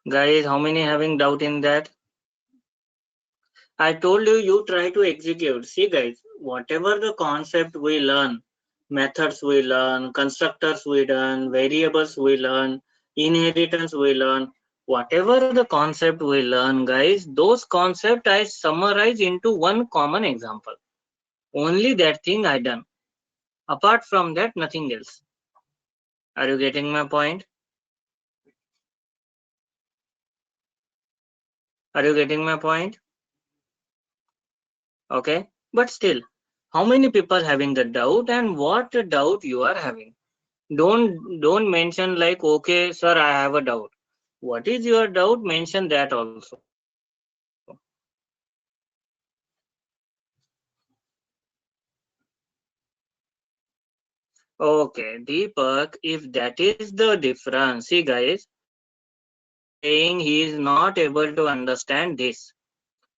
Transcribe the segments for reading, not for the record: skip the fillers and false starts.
Guys, how many having doubt in that? I told you, you try to execute. See guys, whatever the concept we learn, methods we learn, constructors we learn, variables we learn, inheritance we learn, whatever the concept we learn, guys, those concepts I summarize into one common example. Only that thing I done. Apart from that, nothing else. Are you getting my point? Are you getting my point? Okay. But still, how many people having the doubt and what doubt you are having? Don't mention like, okay, sir, I have a doubt. What is your doubt? Mention that also. Okay, Deepak, if that is the difference, see guys, saying he is not able to understand this.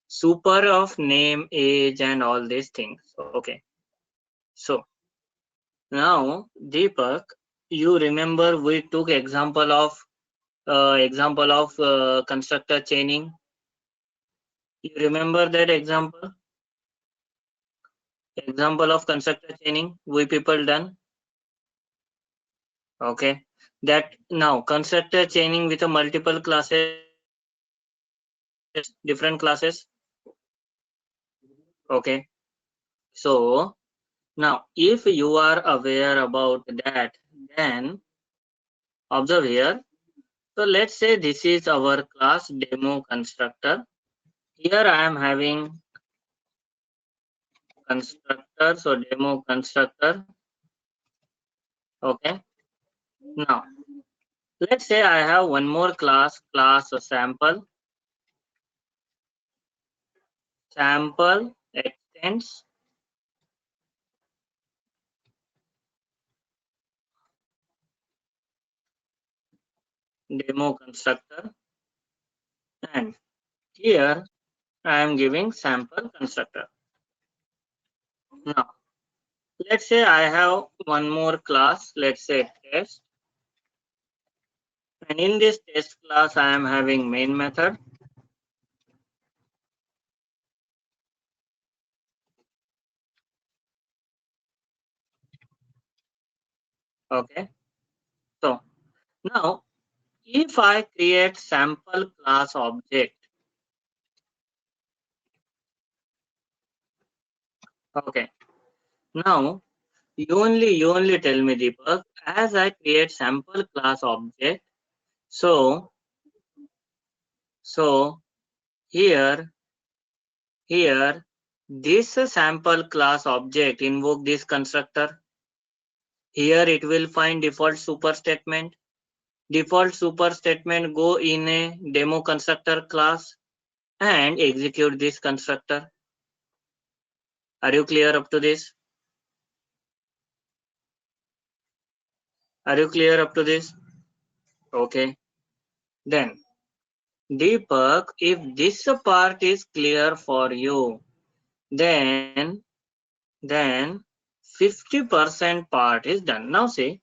Super of name, age, and all these things. Okay. So now, Deepak, you remember we took example of constructor chaining. You remember that example? Example of constructor chaining we people done. Okay. That now constructor chaining with a multiple classes, different classes. Okay. So now if you are aware about that, then observe here. So let's say this is our class demo constructor. Here I am having constructor, so demo constructor. Okay. Now let's say I have one more class sample extends demo constructor, and here I am giving sample constructor. Now let's say I have one more class, let's say test, and in this test class I am having main method. Okay. So now if I create sample class object, okay, now you only tell me, Deepak, as I create sample class object, so so here here this sample class object invoke this constructor. Here it will find default super statement. Default super statement go in a demo constructor class and execute this constructor. Are you clear up to this? Are you clear up to this? Okay. Then Deepak, if this part is clear for you, then then 50% part is done. Now see,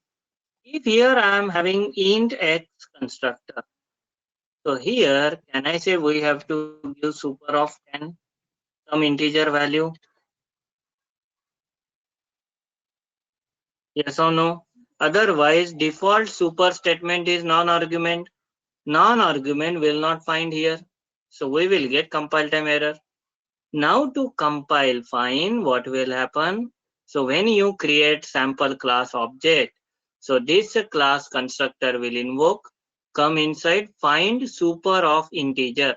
if here I am having int x constructor, so here can I say we have to give super of 10, some integer value? Yes or no? Otherwise, default super statement is non-argument. Non-argument will not find here. So we will get compile time error. Now to compile, fine, what will happen? So when you create sample class object, so this class constructor will invoke, come inside, find super of integer.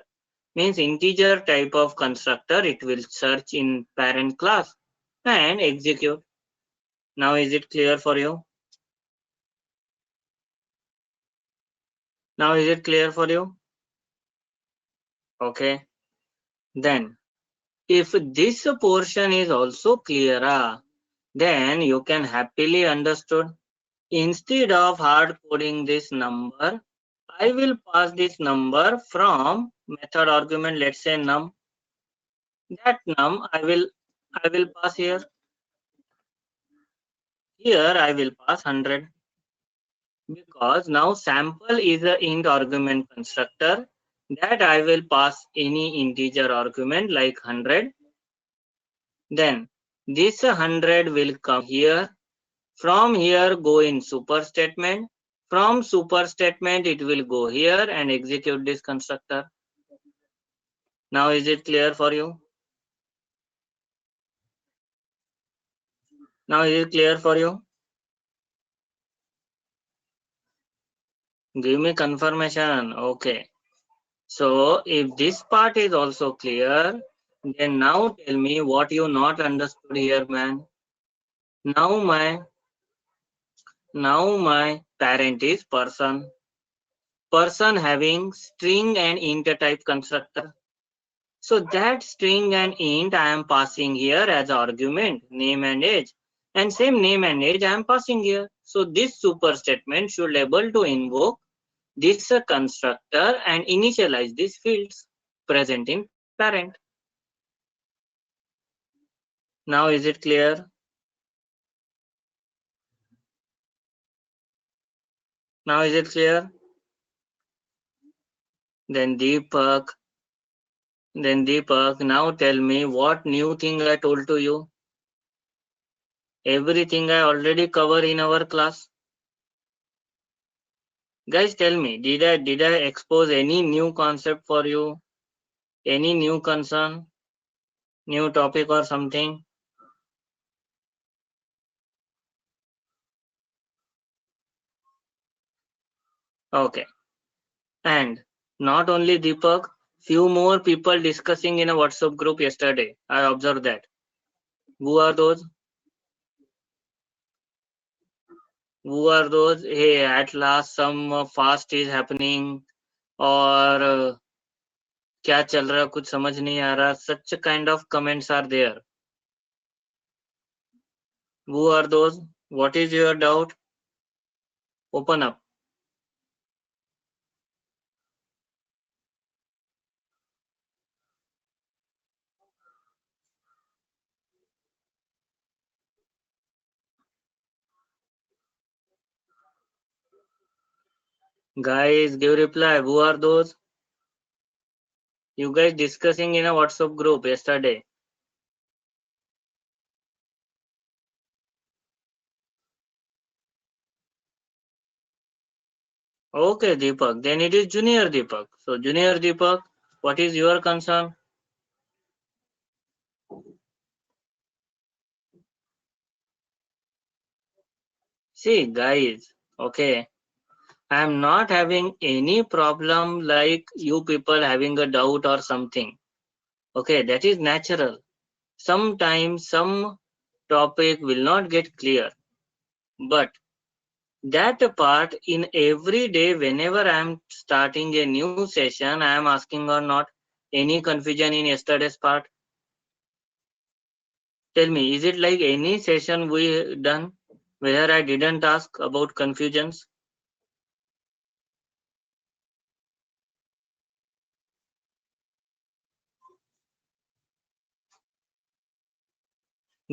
Means integer type of constructor, it will search in parent class and execute. Now is it clear for you? Now is it clear for you? Okay. Then if this portion is also clear, then you can happily understood. Instead of hard coding this number, I will pass this number from method argument, let's say num. That num I will pass here. Here I will pass 100 because now sample is a int argument constructor that I will pass any integer argument like 100. Then this 100 will come here. From here go in super statement. From super statement it will go here and execute this constructor. Now is it clear for you? Now is it clear for you? Give me confirmation. Okay. So if this part is also clear, then now tell me what you not understood here, man. Now my parent is person. Person having string and int type constructor. So that string and int I am passing here as argument, name and age. And same name and age I am passing here. So this super statement should able to invoke this constructor and initialize these fields present in parent. Now is it clear? Now is it clear? Then Deepak, now tell me what new thing I told to you. Everything I already cover in our class. Guys, tell me, did I expose any new concept for you? Any new concern? New topic or something? Okay. And not only Deepak, few more people discussing in a WhatsApp group yesterday. I observed that. Who are those? Who are those? Hey, at last some fast is happening और क्या चल रहा कुछ समझ नहीं आ रहा. Such kind of comments are there. Who are those? What is your doubt? Open up. Guys, give reply. Who are those? You guys discussing in a WhatsApp group yesterday. Okay, Deepak. Then it is Junior Deepak. So, Junior Deepak, what is your concern? See, guys, okay, I am not having any problem like you people having a doubt or something. Okay, that is natural. Sometimes some topic will not get clear. But that part in every day, whenever I am starting a new session, I am asking or not any confusion in yesterday's part. Tell me, is it like any session we done where I didn't ask about confusions?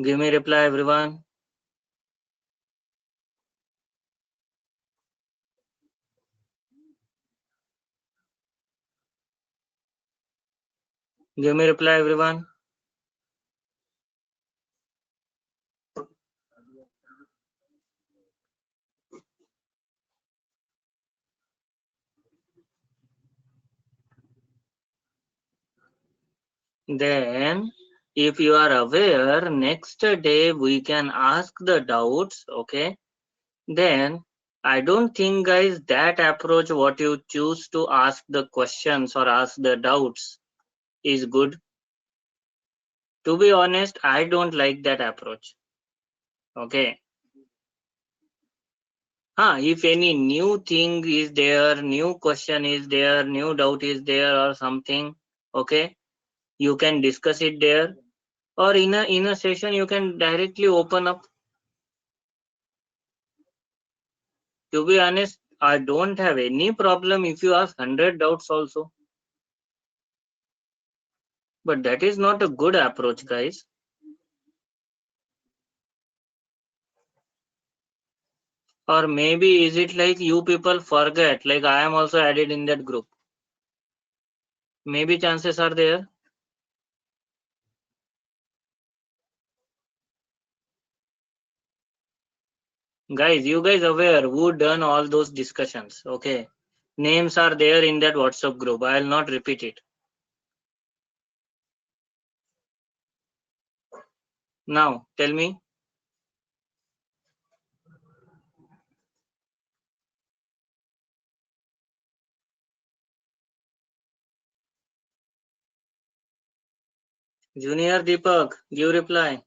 Give me reply, everyone. Give me reply, everyone. Then, if you are aware, next day we can ask the doubts, okay? Then, I don't think, guys, that approach, what you choose to ask the questions or ask the doubts, is good. To be honest, I don't like that approach. Okay. If any new thing is there, new question is there, new doubt is there or something, okay, you can discuss it there, or in a session you can directly open up. To be honest, I don't have any problem if you ask 100 doubts also. But that is not a good approach, guys. Or maybe is it like you people forget, like I am also added in that group. Maybe chances are there. Guys, you guys aware who done all those discussions, okay? Names are there in that WhatsApp group. I will not repeat it. Now, tell me. Junior Deepak, give reply.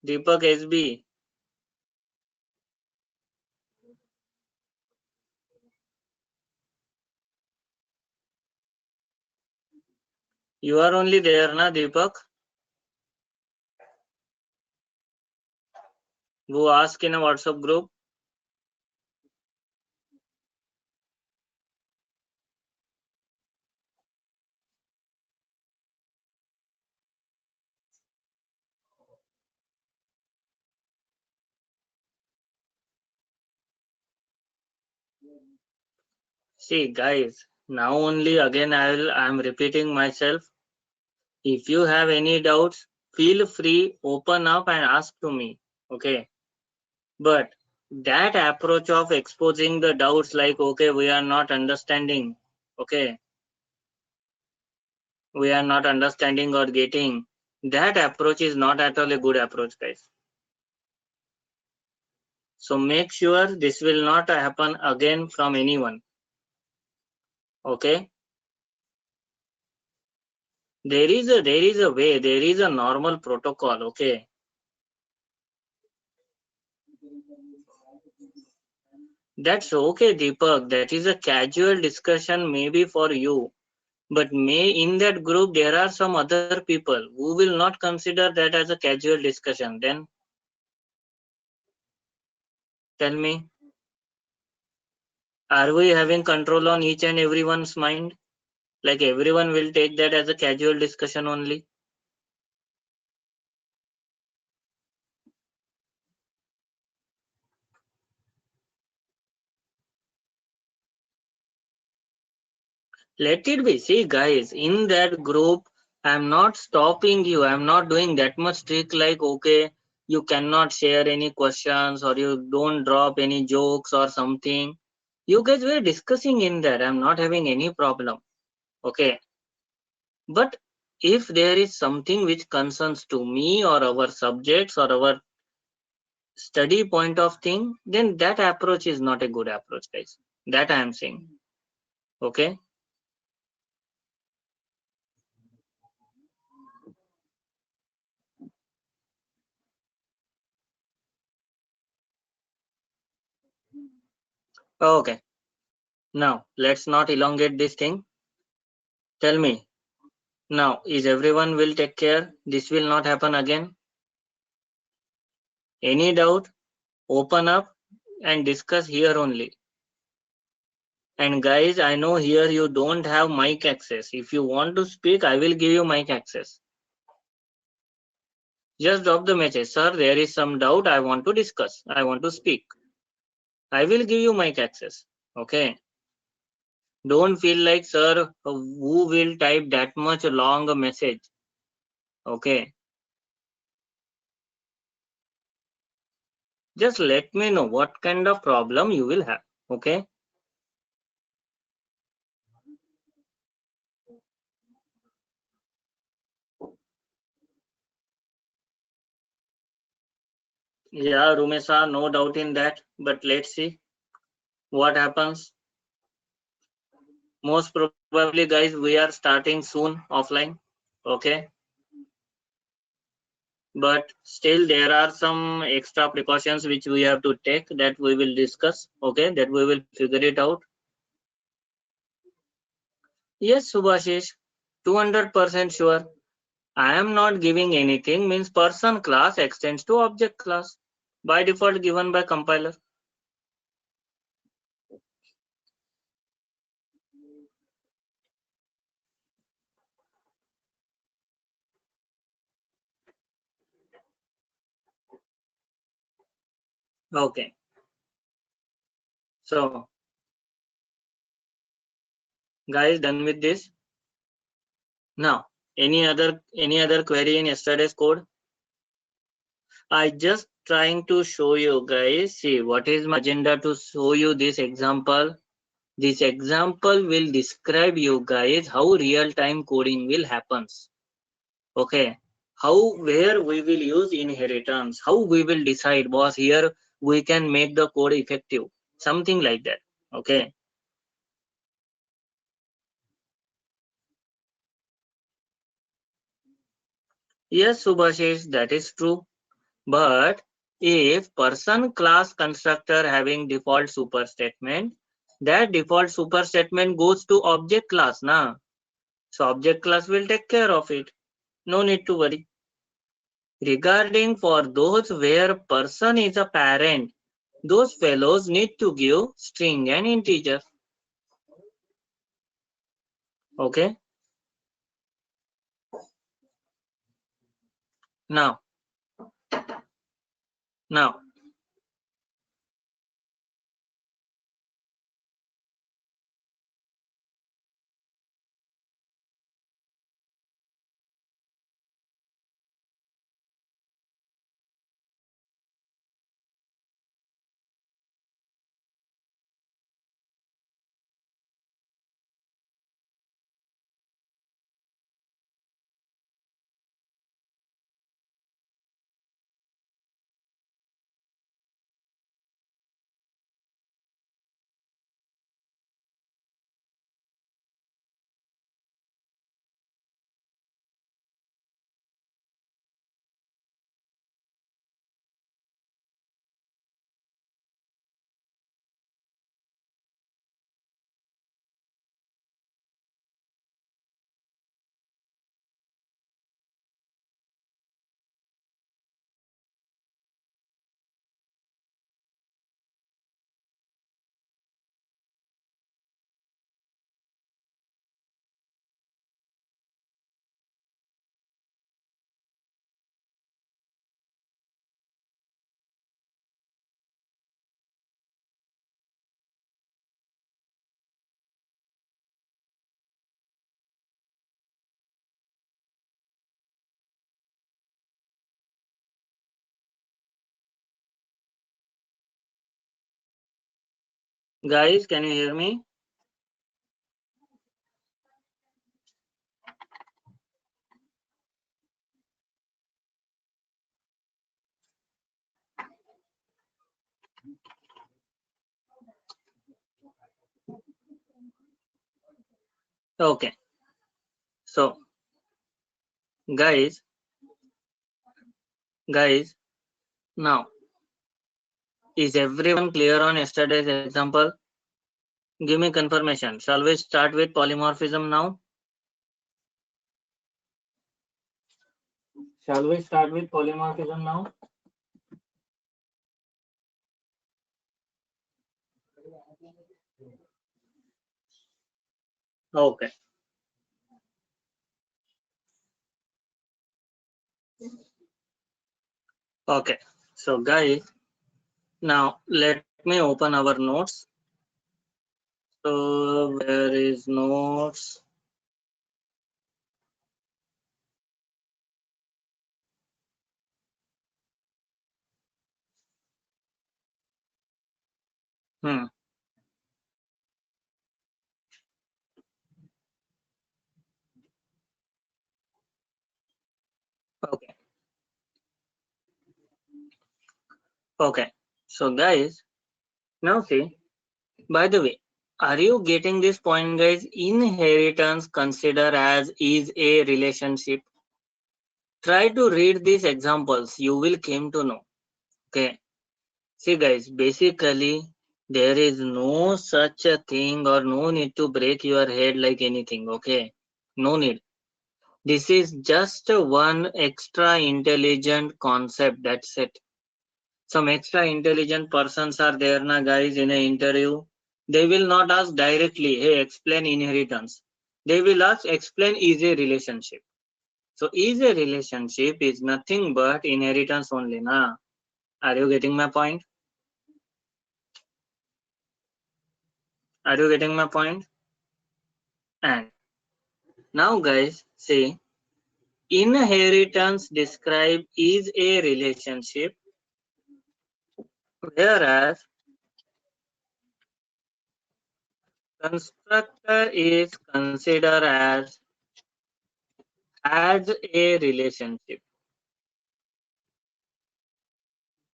Deepak SB. You are only there, na Deepak? Who ask in a WhatsApp group? See, guys, now only again I'm repeating myself. If you have any doubts, feel free, open up and ask to me. Okay. But that approach of exposing the doubts like, okay, we are not understanding. Okay. We are not understanding or getting. That approach is not at all a good approach, guys. So make sure this will not happen again from anyone. Okay. There is a way, there is a normal protocol. Okay. That's okay, Deepak. That is a casual discussion maybe for you. But may in that group there are some other people who will not consider that as a casual discussion. Then tell me, are we having control on each and everyone's mind? Like everyone will take that as a casual discussion only? Let it be. See, guys, in that group, I'm not stopping you. I'm not doing that much strict like, okay, you cannot share any questions or you don't drop any jokes or something. You guys were discussing in there. I'm not having any problem. Okay. But if there is something which concerns to me or our subjects or our study point of thing, then that approach is not a good approach, guys. That I am saying. Okay. Okay. Now let's not elongate this thing. Tell me. Now, is everyone will take care? This will not happen again. Any doubt? Open up and discuss here only. And guys, I know here you don't have mic access. If you want to speak, I will give you mic access. Just drop the message, sir. There is some doubt. I want to discuss. I want to speak. I will give you mic access. Okay. Don't feel like, sir, who will type that much long a message? Okay. Just let me know what kind of problem you will have. Okay. Yeah, Rumesa, no doubt in that. But let's see what happens. Most probably, guys, we are starting soon offline. Okay. But still, there are some extra precautions which we have to take that we will discuss. Okay. That we will figure it out. Yes, Subhashish, 200% sure. I am not giving anything means person class extends to object class by default given by compiler. Okay. So, guys, done with this? Now, any other query in yesterday's code? I just trying to show you guys. See, what is my agenda to show you this example? This example will describe you guys how real-time coding will happens. Okay. Where we will use inheritance, how we will decide, boss, here we can make the code effective. Something like that. Okay. Yes, Subhashish, that is true. But if person class constructor having default super statement, that default super statement goes to object class, na? So object class will take care of it. No need to worry. Regarding for those where person is a parent, those fellows need to give string and integer. Okay. Now, now, guys, can you hear me? Okay. So, guys, now, is everyone clear on yesterday's example? Give me confirmation. Shall we start with polymorphism now? Shall we start with polymorphism now? Okay. Okay. So guys, now let me open our notes. So where is notes? Hmm. Okay. Okay. So guys, now see, by the way, are you getting this point, guys? Inheritance consider as is a relationship. Try to read these examples. You will came to know. Okay. See guys, basically there is no such a thing or no need to break your head like anything. Okay. No need. This is just one extra intelligent concept. That's it. Some extra intelligent persons are there na guys in an interview. They will not ask directly, hey, explain inheritance. They will ask, explain is a relationship. So is a relationship is nothing but inheritance only na. Are you getting my point? Are you getting my point? And now guys, see, inheritance describe is a relationship, whereas constructor is considered as a relationship.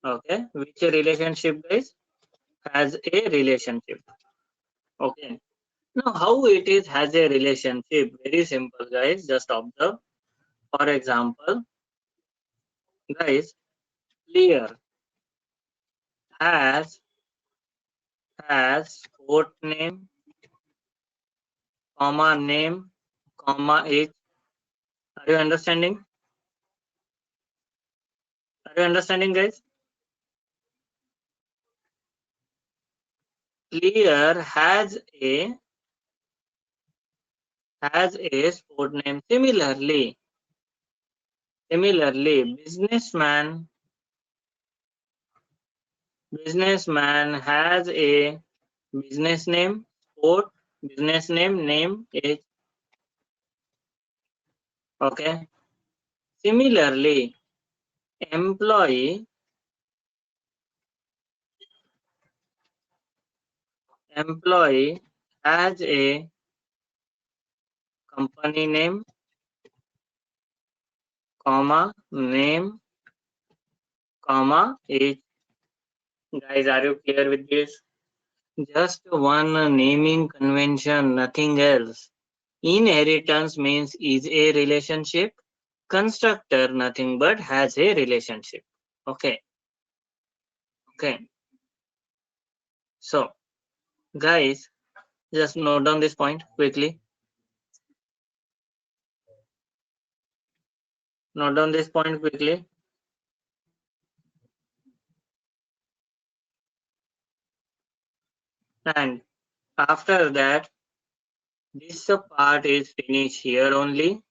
Okay, which relationship guys? Has a relationship. Okay. Now how it is has a relationship? Very simple guys, just observe. For example, guys, clear has sport name, comma name, comma age. Are you understanding? Are you understanding guys? Clear has a sport name. Similarly, businessman has a business name, sport, business name age. Okay. Similarly, employee has a company name, comma name, comma age. Guys, are you clear with this? Just one naming convention, nothing else. Inheritance means is a relationship. Constructor nothing but has a relationship. Okay. Okay. So, guys, just note down this point quickly. Note down this point quickly. And after that, this part is finished here only.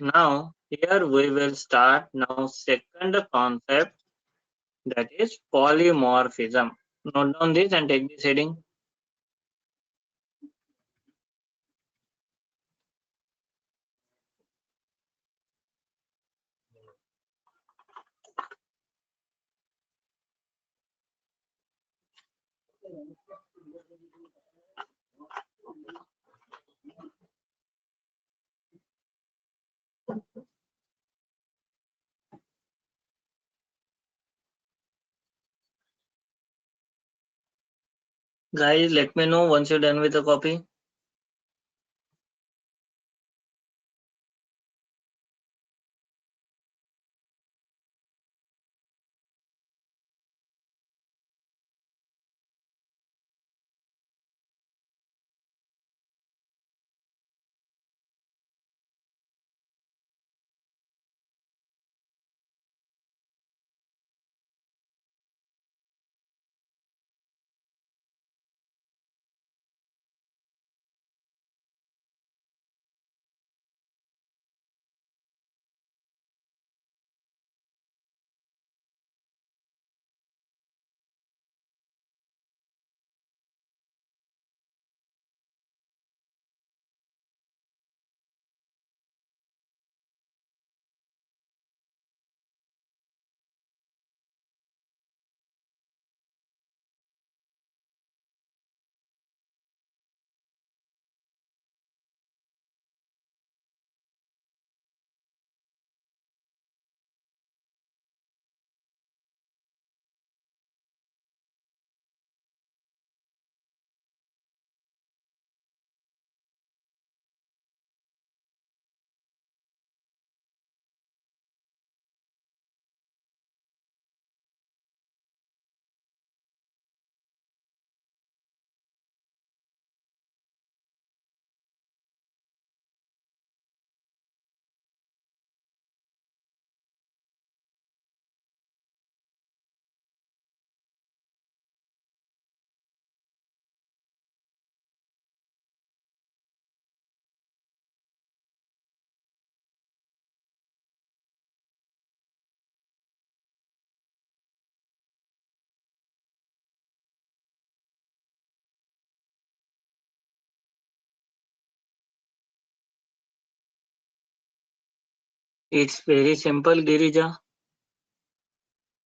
Now, here we will start now second concept, that is polymorphism. Note down this and take this heading. Guys, let me know once you're done with the copy. It's very simple, Girija.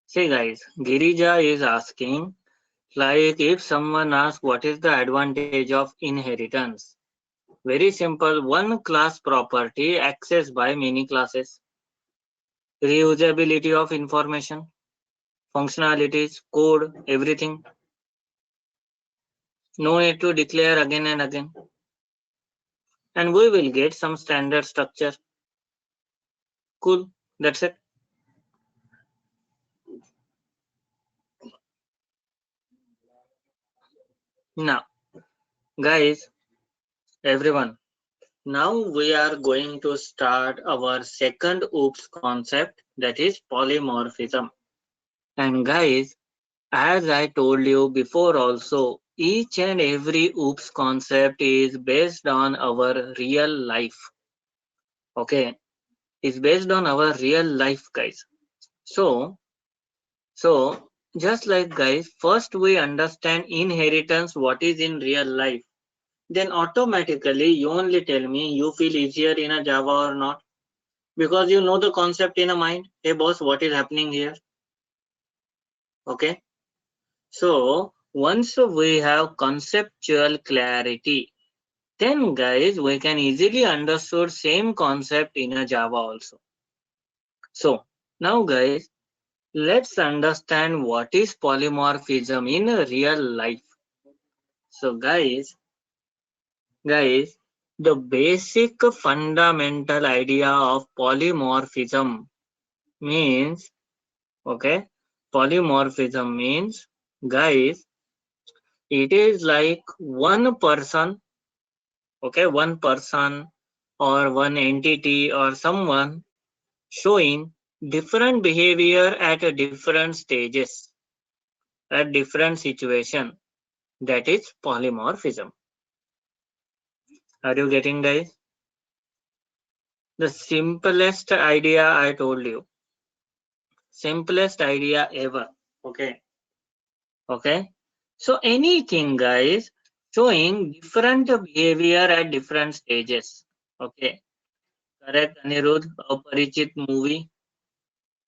See guys, Girija is asking, like if someone asks what is the advantage of inheritance? Very simple, one class property accessed by many classes, reusability of information, functionalities, code, everything. No need to declare again and again. And we will get some standard structure. Cool, that's it. Now, guys, everyone, now we are going to start our second OOPS concept, that is polymorphism. And guys, as I told you before also, each and every OOPS concept is based on our real life. Okay, it's based on our real life, guys. So, so just like guys, first we understand inheritance, what is in real life. Then automatically you only tell me you feel easier in a Java or not, because you know the concept in a mind. Hey boss, what is happening here? Okay. So once we have conceptual clarity, then guys we can easily understand same concept in a Java also. So now guys, let's understand what is polymorphism in a real life. So guys, the basic fundamental idea of polymorphism means, okay, polymorphism means, guys, it is like one person, okay, one person or one entity or someone showing different behavior at a different stages, at different situation. That is polymorphism. Are you getting, guys? The simplest idea I told you. Simplest idea ever. Okay. Okay. So anything, guys, showing different behavior at different stages. Okay. Correct, Anirudh. Aparichit movie.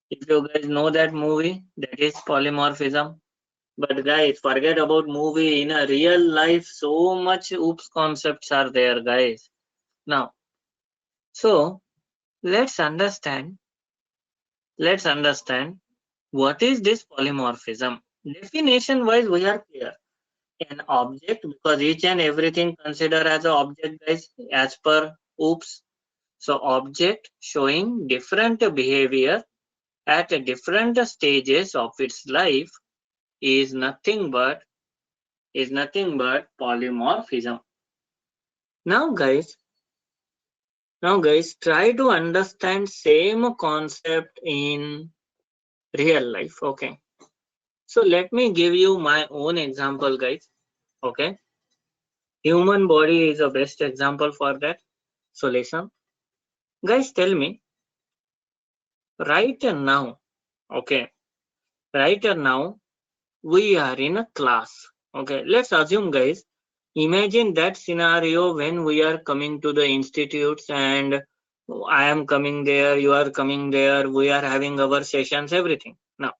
If you guys know that movie, that is polymorphism. But guys, forget about movie. In a real life, so much oops concepts are there, guys. Now, so let's understand. Let's understand what is this polymorphism. Definition wise, we are clear. An object, because each and everything considered as an object, guys, as per oops. So object showing different behavior at different stages of its life is nothing but polymorphism. Now guys, try to understand same concept in real life. Okay. So let me give you my own example, guys. Okay. Human body is the best example for that. So listen. Guys, tell me, right now, okay, right now, we are in a class. Okay, let's assume, guys, imagine that scenario when we are coming to the institutes and I am coming there, you are coming there, we are having our sessions, everything. Now,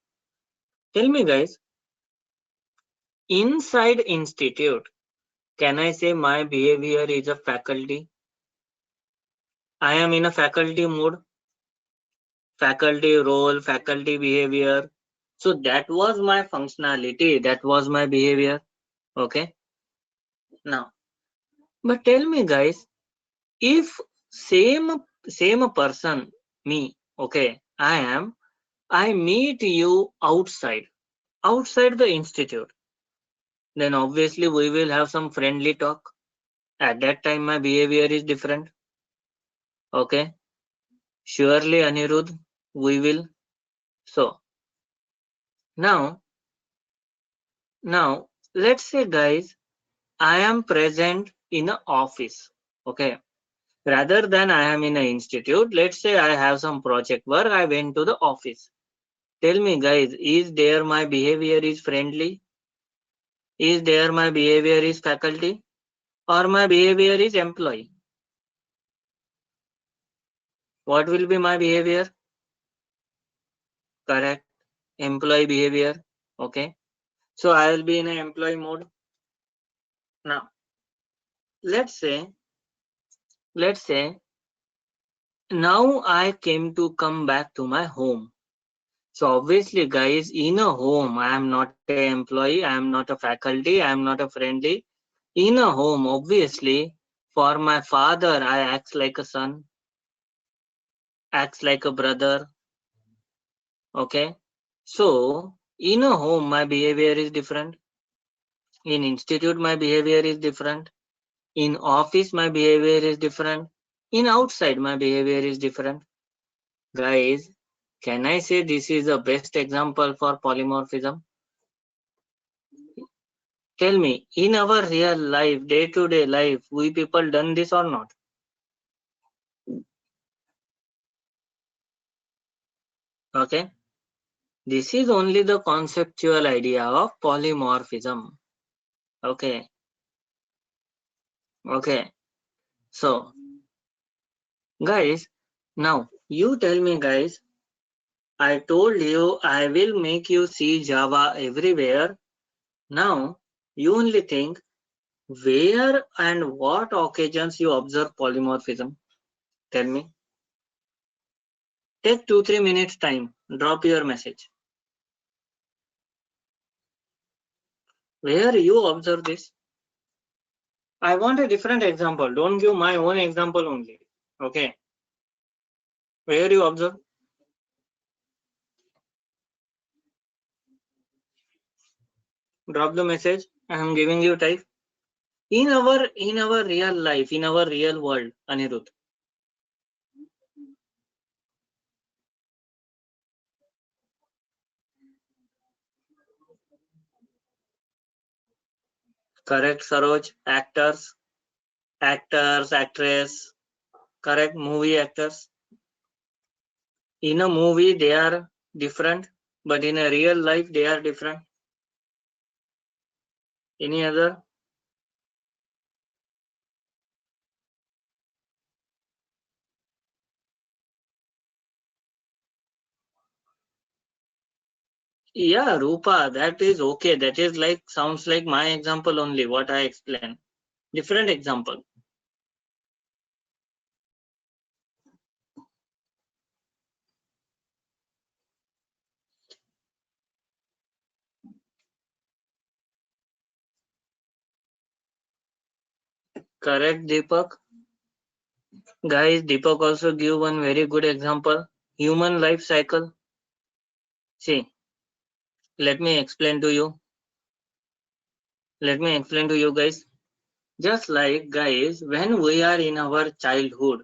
tell me, guys, inside institute, can I say my behavior is a faculty? I am in a faculty mood, faculty role, faculty behavior. So that was my functionality, that was my behavior. Okay. Now, but tell me, guys, if same person, me, okay, I meet you outside the institute, then obviously we will have some friendly talk. At that time, my behavior is different. Okay. Surely, Anirudh, we will. So now, now let's say, guys, I am present in an office. Okay. Rather than I am in an institute, let's say I have some project work, I went to the office. Tell me, guys, is there my behavior is friendly? Is there my behavior is faculty? Or my behavior is employee? What will be my behavior? Correct. Employee behavior. Okay. So I will be in an employee mode. Now, let's say, let's say now I came to come back to my home. So obviously, guys, in a home, I am not an employee, I am not a faculty, I am not a friendly. In a home, obviously, for my father, I act like a son, acts like a brother. Okay. So in a home, my behavior is different. In institute, my behavior is different. In office, my behavior is different. In outside, my behavior is different. Guys, can I say this is the best example for polymorphism? Tell me, in our real life, day-to-day life, we people done this or not? Okay. This is only the conceptual idea of polymorphism. Okay. Okay. So, guys, now you tell me, guys, I told you I will make you see Java everywhere. Now, you only think where and what occasions you observe polymorphism. Tell me. Take 2-3 minutes time. Drop your message. Where you observe this? I want a different example. Don't give my own example only. Okay. Where you observe? Drop the message. I am giving you type. In our real life, in our real world, Anirudh. Correct, Saroj. Actress. Correct, movie actors. In a movie, they are different, but in a real life, they are different. Any other? Yeah, Rupa, that is okay. That is like sounds like my example only, what I explain. Different example. Correct, Deepak. Guys, Deepak also give one very good example. Human life cycle. See, let me explain to you. Let me explain to you guys. Just like guys, when we are in our childhood,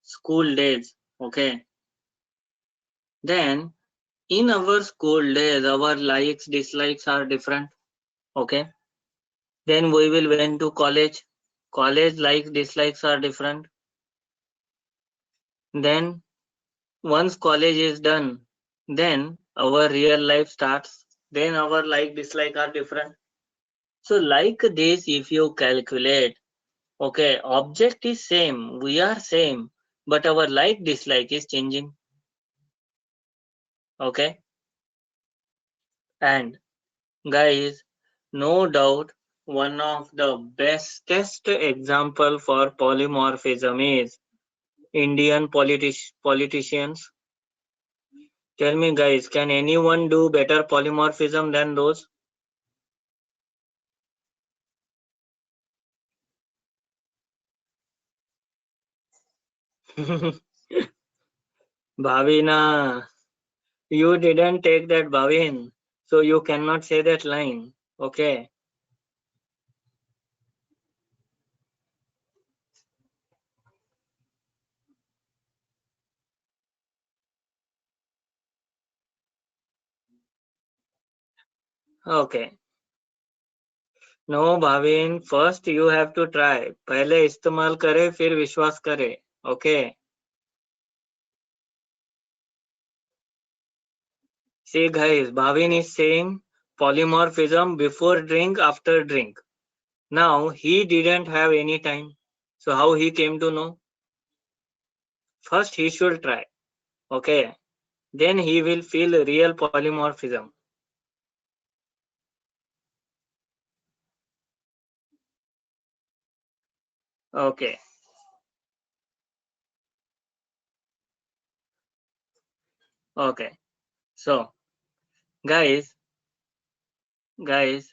school days, okay, then in our school days, our likes, dislikes are different, okay. Then we will went to college. College likes, dislikes are different. Then once college is done, then our real life starts. Then our like, dislike are different. So like this, if you calculate, okay, object is same, we are same, but our like, dislike is changing, okay. And guys, no doubt one of the bestest example for polymorphism is Indian politicians. Tell me guys, can anyone do better polymorphism than those? Bhavina, you didn't take that Bhavin, so you cannot say that line. Okay. Okay. No, Bhavin, first you have to try. पहले इस्तेमाल करे फिर विश्वास करे. Okay. See guys, Bhavin is saying polymorphism before drink, after drink. Now he didn't have any time. So how he came to know? First he should try. Okay. Then he will feel real polymorphism. Okay. Okay. So guys, guys,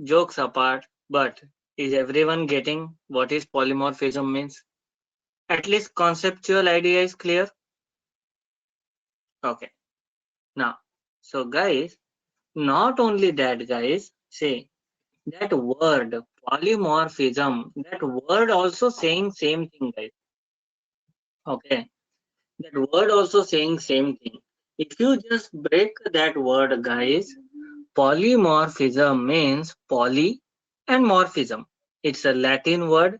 jokes apart, but is everyone getting what is polymorphism means? At least conceptual idea is clear? Okay. Now, so guys, not only that, guys, see that word polymorphism, that word also saying same thing, guys. Okay. That word also saying same thing. If you just break that word, guys, polymorphism means poly and morphism. It's a Latin word.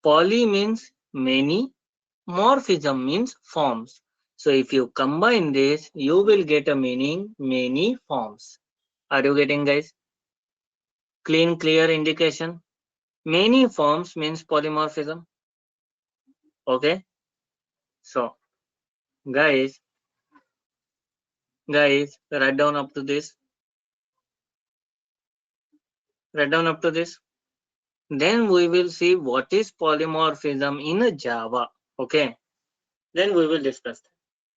Poly means many, morphism means forms. So if you combine this, you will get a meaning many forms. Are you getting, guys? Clean, clear indication. Many forms means polymorphism. Okay. So guys, write down up to this. Write down up to this. Then we will see what is polymorphism in a Java. Okay. Then we will discuss that.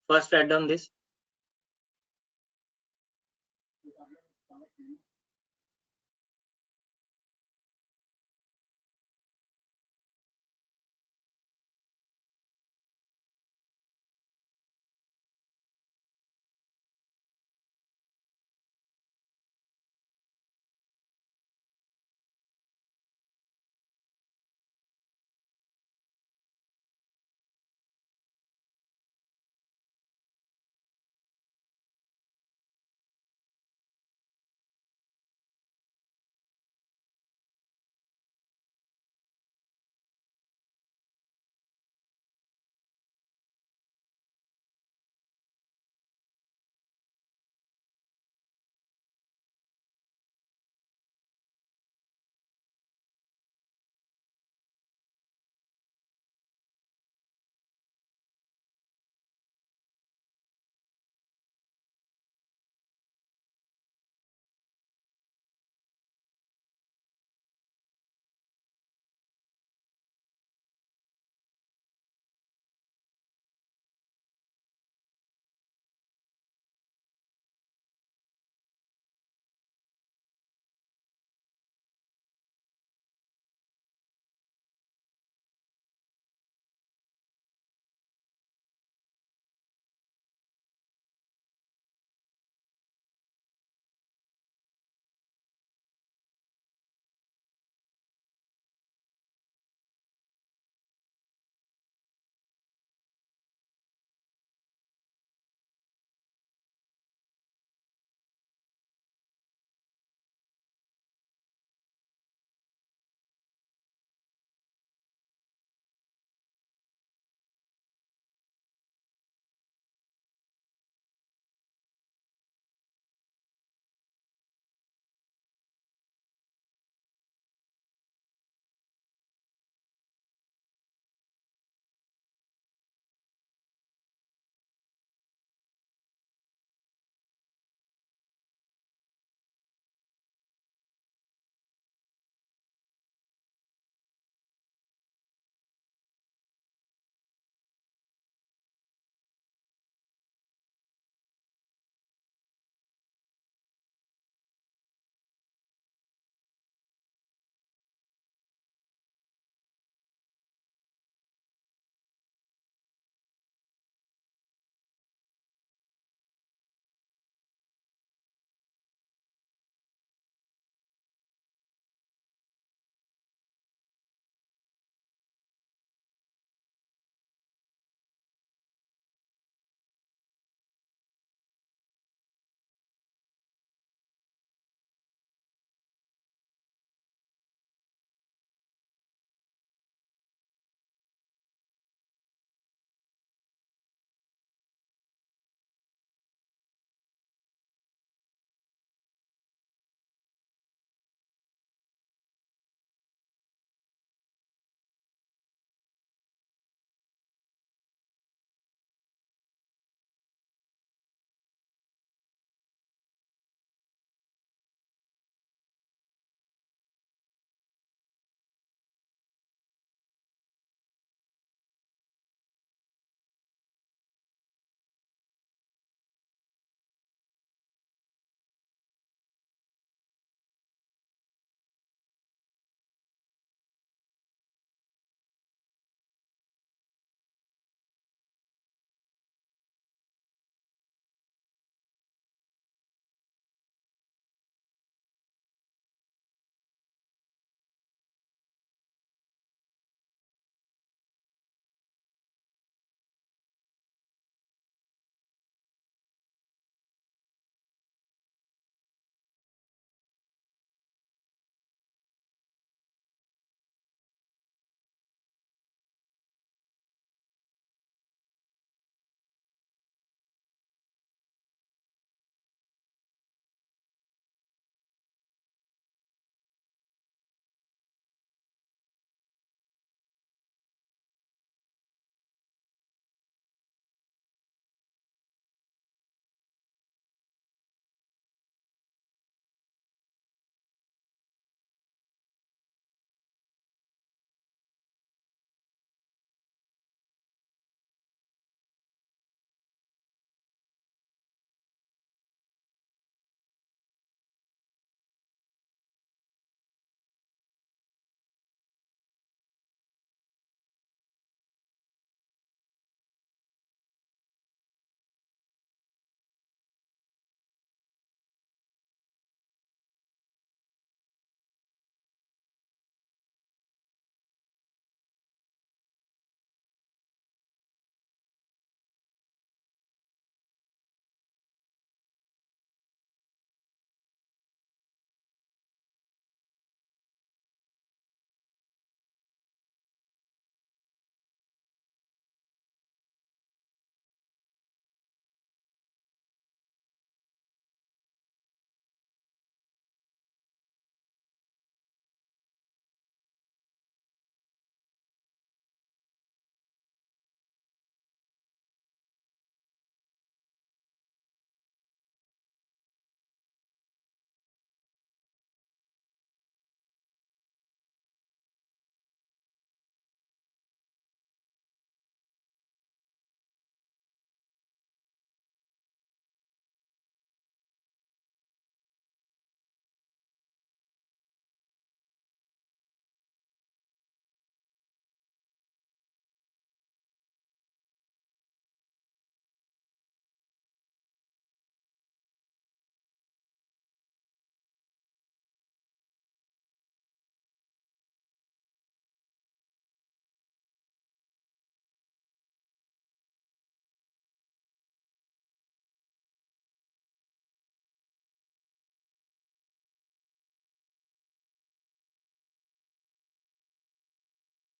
First write down this.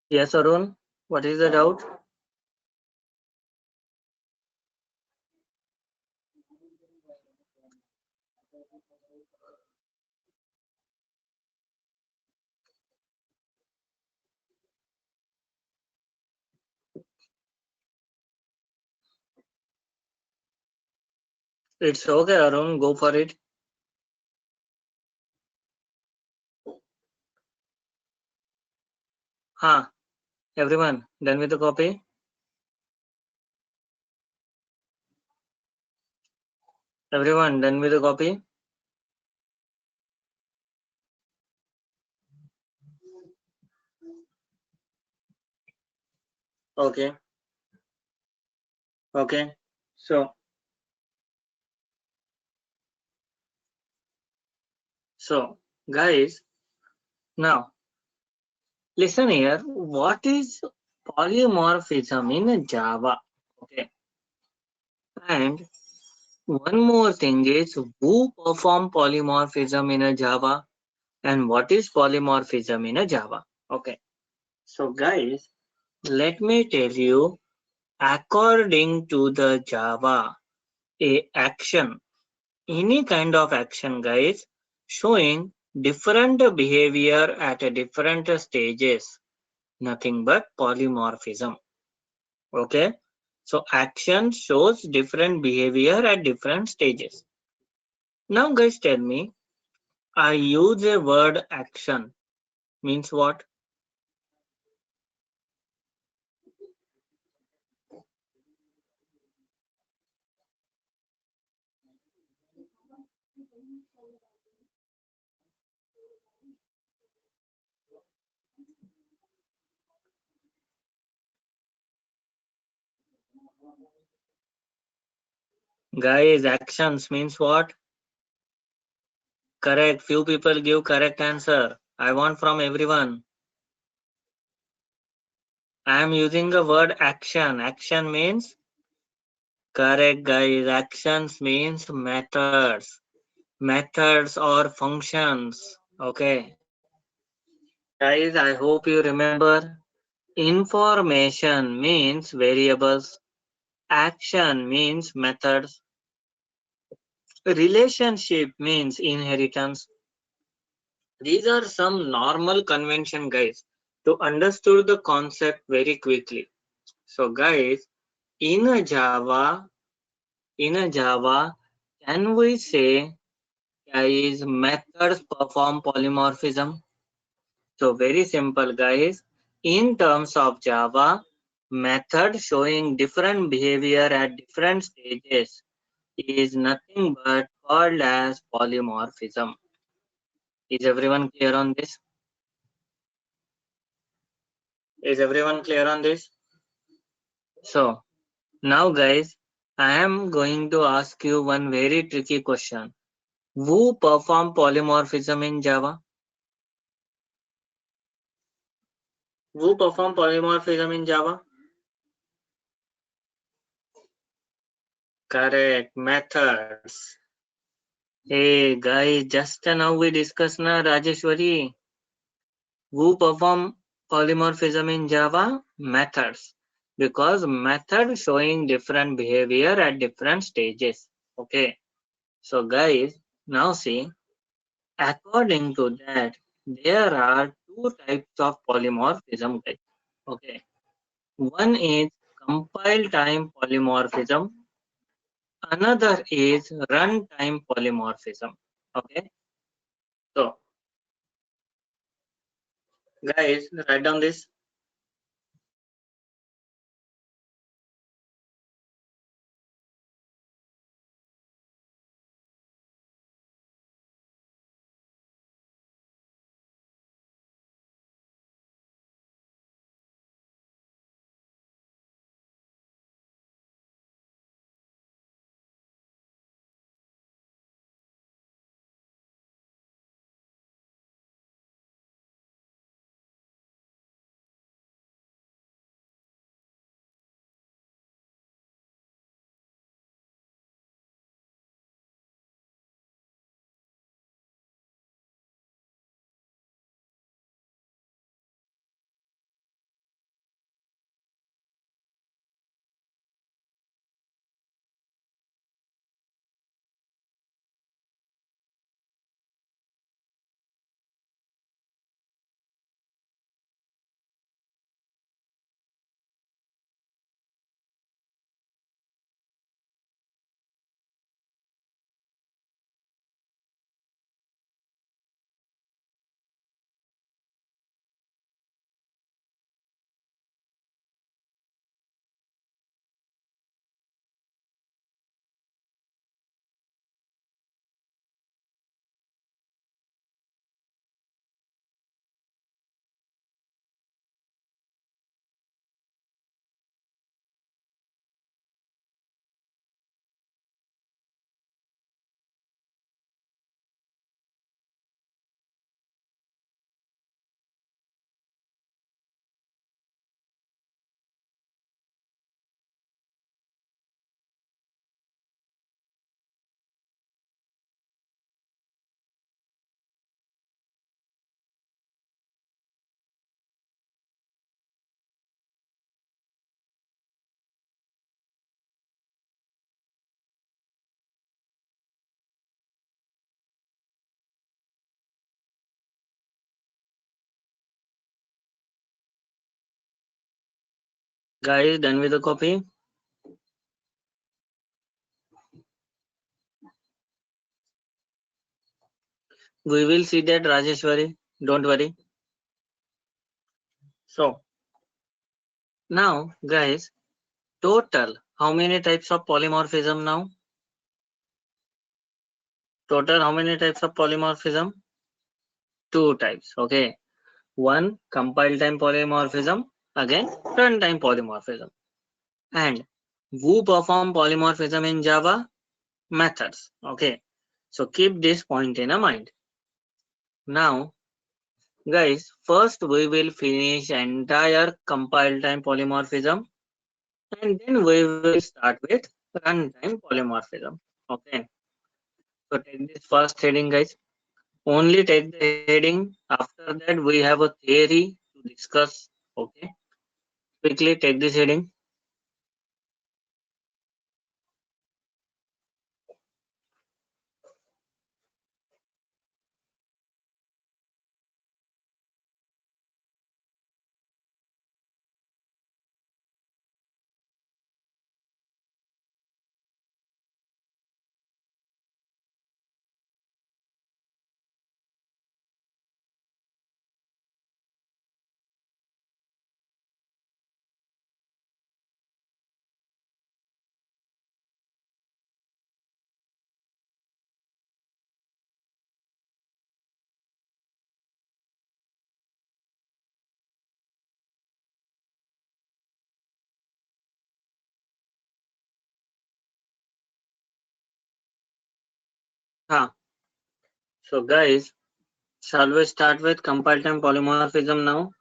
Yes, Arun. What is the doubt? It's okay, Arun. Go for it. Huh. Everyone, done with the copy? Everyone, done with the copy? Okay. Okay. So, so, guys, now listen here. What is polymorphism in Java? Okay. And one more thing is who perform polymorphism in a Java and what is polymorphism in a Java? Okay. So, guys, let me tell you, according to the Java, a action, any kind of action, guys, showing different behavior at a different stages, nothing but polymorphism. Okay. So action shows different behavior at different stages. Now, guys, tell me, I use a word action means what? Guys, actions means what? Correct. Few people give correct answer. I want from everyone. I am using the word action. Action means correct, guys. Actions means methods. Methods or functions. Okay. Guys, I hope you remember. Information means variables. Action means methods. Relationship means inheritance. These are some normal convention, guys, to understood the concept very quickly. So, guys, in a Java, can we say guys methods perform polymorphism? So very simple, guys. In terms of Java, method showing different behavior at different stages is nothing but called as polymorphism. Is everyone clear on this? Is everyone clear on this? So now, guys, I am going to ask you one very tricky question. Who perform polymorphism in Java? Who perform polymorphism in Java? Correct, methods. Hey guys, just now we discussed na Rajeshwari. Who perform polymorphism in Java? Methods. Because method showing different behavior at different stages. Okay. So guys, now see, according to that, there are two types of polymorphism, guys. Okay. One is compile time polymorphism. Another is runtime polymorphism. Okay. So guys, write down this. Guys, done with the copy? We will see that, Rajeshwari. Don't worry. So now, guys, total how many types of polymorphism now? Total how many types of polymorphism? Two types. Okay. One compile time polymorphism, again runtime polymorphism. And who perform polymorphism in Java? Methods. Okay. So keep this point in mind. Now, guys, first we will finish entire compile time polymorphism and then we will start with runtime polymorphism. Okay. So take this first heading, guys. Only take the heading. After that, we have a theory to discuss. Okay. Quickly take this heading. Huh. So guys, shall we start with compile time polymorphism now?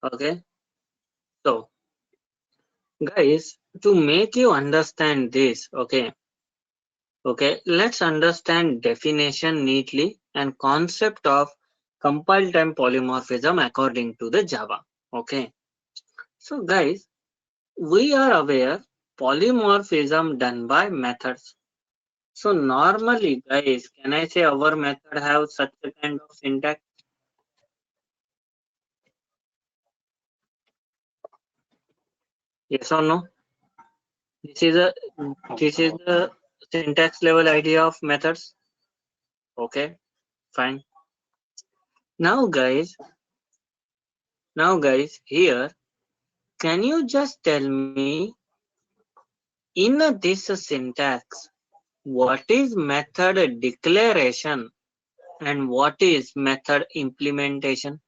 Okay. So guys, to make you understand this, okay, let's understand definition neatly and concept of compile time polymorphism according to the Java. Okay. So guys, we are aware polymorphism done by methods. So normally, guys, can I say our method have such a kind of syntax? Yes or no? This is a this is the syntax level idea of methods. Okay, fine. Now, guys, here, can you just tell me in this syntax what is method declaration and what is method implementation?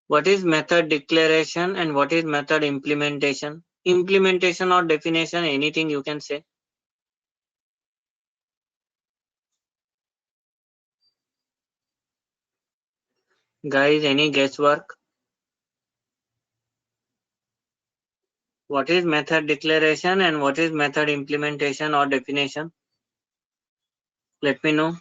What is method declaration and what is method implementation? Implementation or definition, anything you can say. Guys, any guesswork? What is method declaration and what is method implementation or definition? Let me know.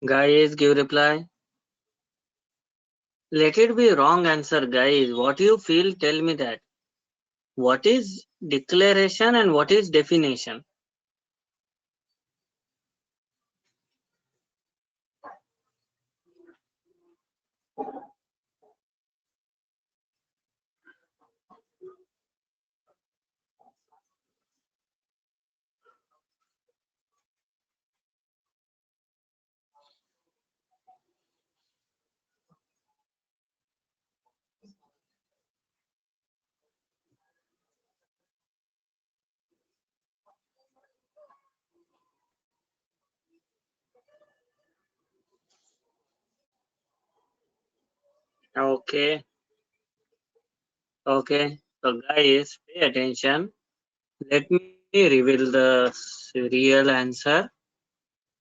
Guys, give reply. Let it be wrong answer, guys. What you feel, tell me that. What is declaration and what is definition? Okay, okay. So guys, pay attention. Let me me reveal the real answer.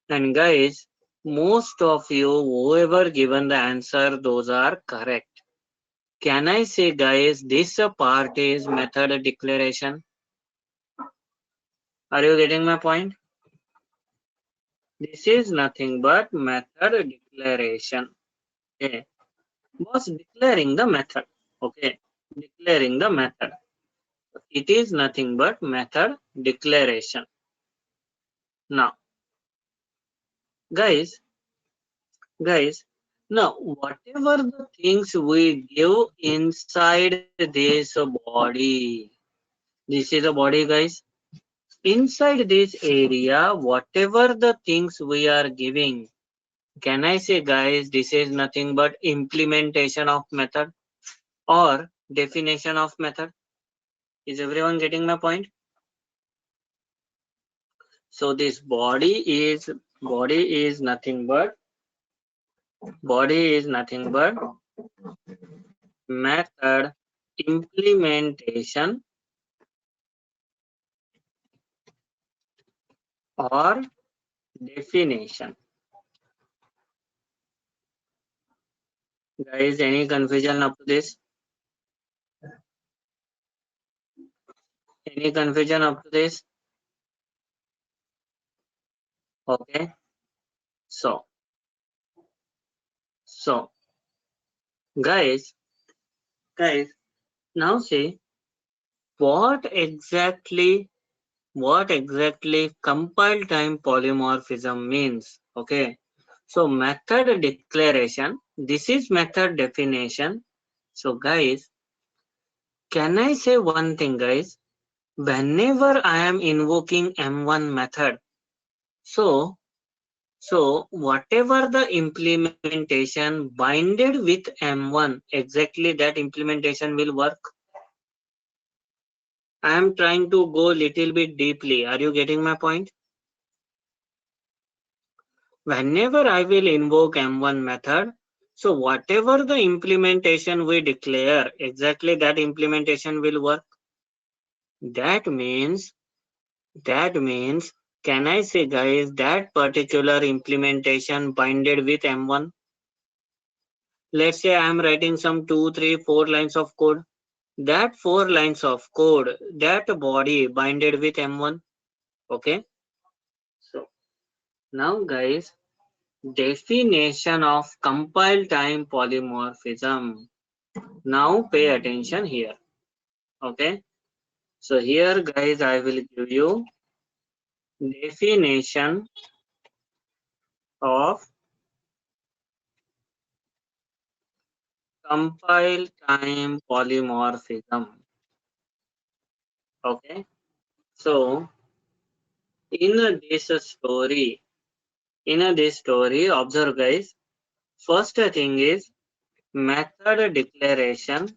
And guys, most of you, whoever given the answer, those are correct. Can I say, guys, this part is method declaration? Are you getting my point? This is nothing but method declaration. Okay. Was declaring the method. Okay. Declaring the method. It is nothing but method declaration. Now, guys, now whatever the things we give inside this body, this is a body, guys. Inside this area, whatever the things we are giving, can I say, guys, this is nothing but implementation of method or definition of method? Is everyone getting my point? So this body is nothing but method implementation or definition. Guys, any confusion up to this? Any confusion up to this? Okay. So guys, now see what exactly compile time polymorphism means. Okay. So method declaration, this is method definition. So guys, can I say one thing, guys? Whenever I am invoking M1 method, so whatever the implementation binded with M1, exactly that implementation will work. I am trying to go little bit deeply. Are you getting my point? Whenever I will invoke M1 method, so whatever the implementation we declare, exactly that implementation will work. That means, can I say, guys, that particular implementation binded with M1? Let's say I am writing some 2, 3, 4 lines of code. That 4 lines of code, that body binded with M1. Okay. So now, guys, definition of compile time polymorphism. Now pay attention here. Okay. So here, guys, I will give you definition of compile time polymorphism. Okay. So in this story, observe, guys. First thing is method declaration.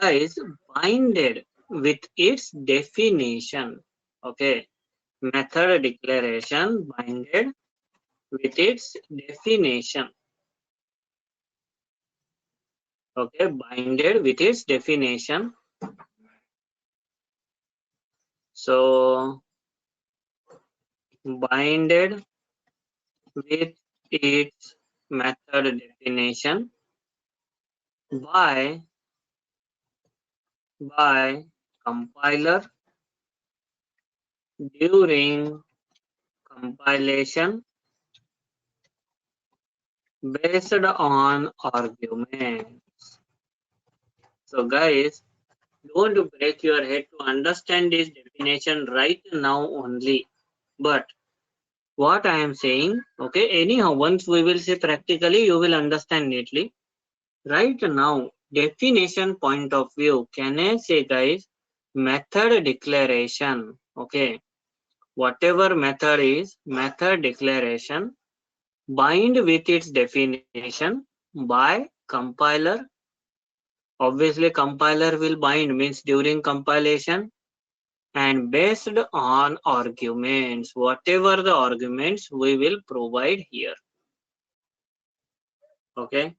Guys, binded with its definition. Okay. Method declaration binded with its definition. Okay. Binded with its definition. So binded with its method definition by compiler during compilation based on arguments. So guys, don't break your head to understand this definition right now only. But what I am saying, okay, anyhow, once we will say practically, you will understand neatly. Right now, definition point of view, can I say, guys, method declaration, okay, whatever method is, method declaration, bind with its definition by compiler. Obviously, compiler will bind means during compilation and based on arguments, whatever the arguments we will provide here. Okay.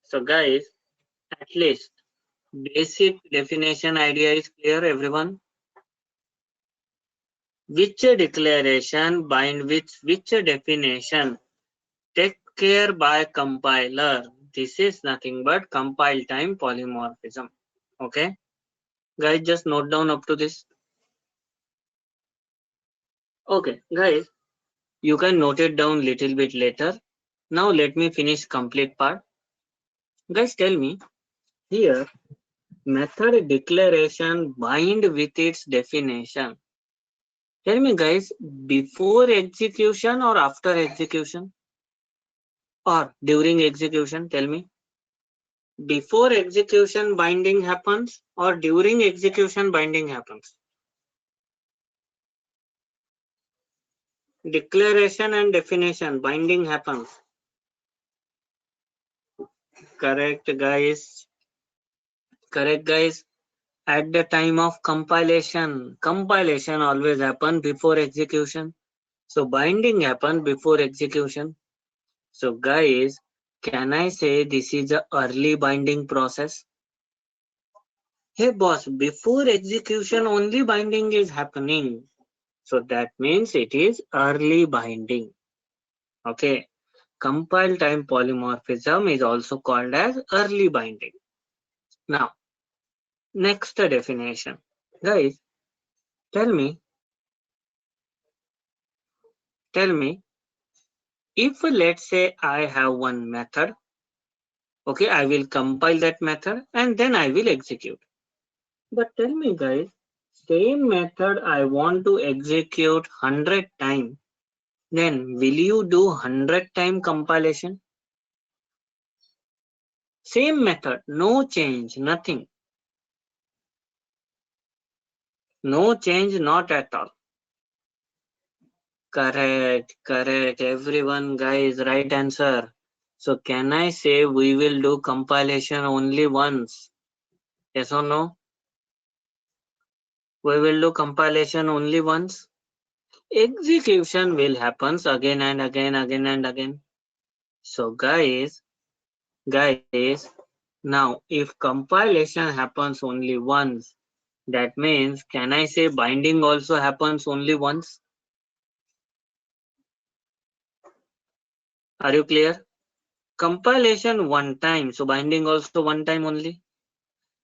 So guys, at least Basic definition idea is clear, everyone? Which declaration bind with which definition? Take care by compiler. This is nothing but compile time polymorphism. Okay, guys, just note down up to this. Okay, guys, you can note it down little bit later. Now let me finish complete part. Guys, tell me here method declaration bind with its definition. Tell me guys, before execution or after execution or during execution? Tell me. Before execution binding happens or during execution binding happens? Declaration and definition binding happens. Correct guys. Correct guys. At the time of compilation. Compilation always happen before execution. So binding happen before execution. So guys, can I say this is a early binding process? Hey boss, before execution only binding is happening. So that means it is early binding. Okay. Compile time polymorphism is also called as early binding. Now, next definition. Guys, tell me, tell me, if let's say I have one method, okay, I will compile that method and then I will execute. But tell me guys, same method I want to execute 100 times, then will you do 100 time compilation? Same method, no change, nothing. No change, not at all. Correct, correct. Everyone, guys, right answer. So can I say we will do compilation only once? Yes or no? We will do compilation only once. Execution will happens again and again, again and again. So guys, now if compilation happens only once, that means can I say binding also happens only once? Are you clear? Compilation one time, so binding also one time only.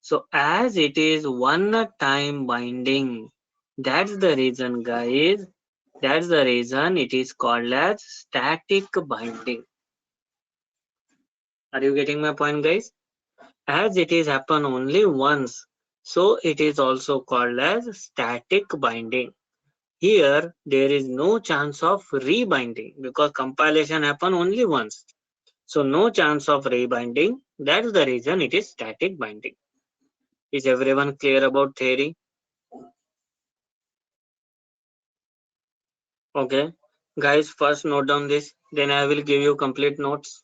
So as it is one time binding, that's the reason guys, that's the reason it is called as static binding. Are you getting my point guys? As it is happen only once, so it is also called as static binding. Here there is no chance of rebinding because compilation happen only once. So no chance of rebinding. That's the reason it is static binding. Is everyone clear about theory? Okay. Guys, first note down this, then I will give you complete notes.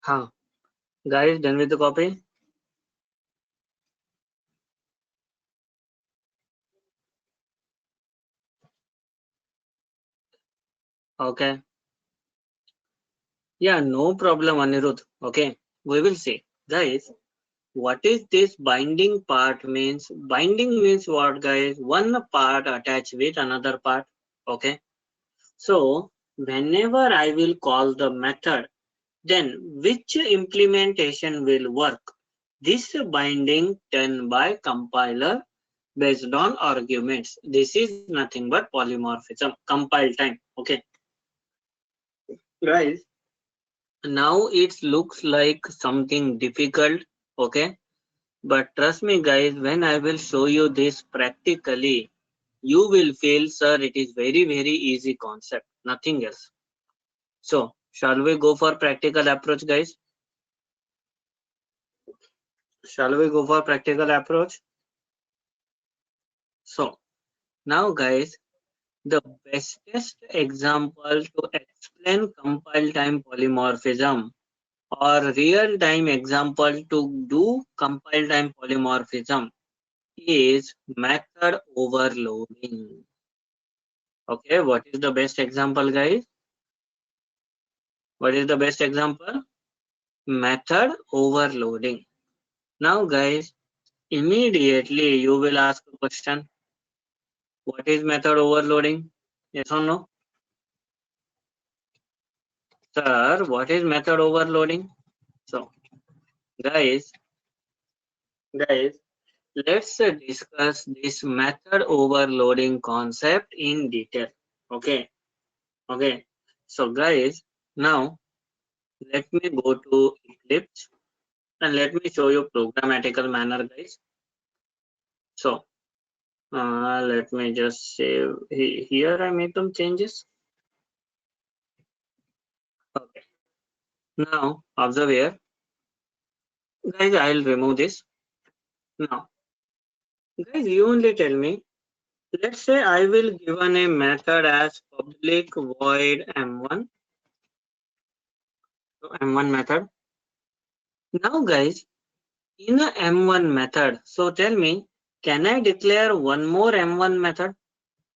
Huh. Guys, done with the copy? Okay. Yeah, no problem, Anirudh. Okay. We will see. Guys, what is this binding part means? Binding means what, guys? One part attached with another part. Okay. So, whenever I will call the method, then which implementation will work? This binding done by compiler based on arguments. This is nothing but polymorphism, compile time. Okay. Guys, now it looks like something difficult. Okay. But trust me, guys, when I will show you this practically, you will feel, sir, it is very easy concept, nothing else. So, shall we go for practical approach, guys? Shall we go for practical approach? So, now, guys, the bestest example to explain compile time polymorphism or real time example to do compile time polymorphism is method overloading. Okay, what is the best example, guys? What is the best example? Method overloading. Now, guys, immediately you will ask a question. What is method overloading? Yes or no? Sir, what is method overloading? So, guys, let's discuss this method overloading concept in detail. Okay. So, guys, now let me go to Eclipse and let me show you programmatical manner, guys. So, let me just save here. I made some changes. Okay. Now, observe here. Guys, I'll remove this. Now, guys, you only tell me. Let's say I will given a method as public void m1. So m1 method. Now, guys, in a m1 method, so tell me, can I declare one more m1 method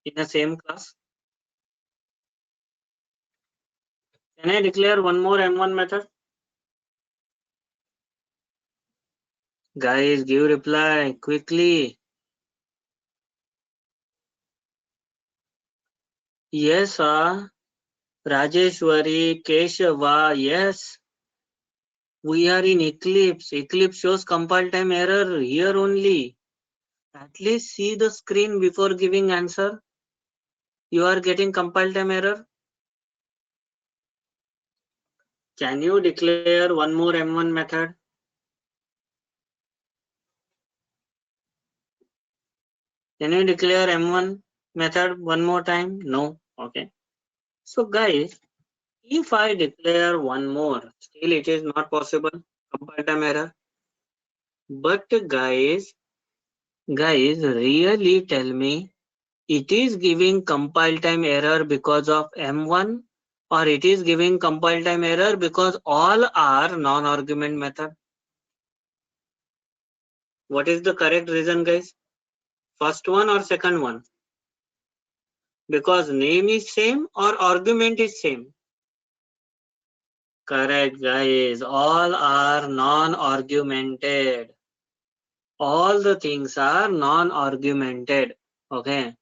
in the same class? Can I declare one more m1 method? Guys, give reply quickly. Yes, Rajeshwari, Keshava, yes. We are in Eclipse. Eclipse shows compile time error here only. At least see the screen before giving answer. You are getting compile time error. Can you declare one more M1 method? Can you declare M1 method one more time? No. Okay. So guys, if I declare one more, still it is not possible. Compile time error. But guys, really tell me, it is giving compile time error because of M1 or it is giving compile time error because all are non-argument method. What is the correct reason, guys? First one or second one? Because name is same or argument is same? Correct, guys. All are non-argumented. All the things are non-argumented. Okay.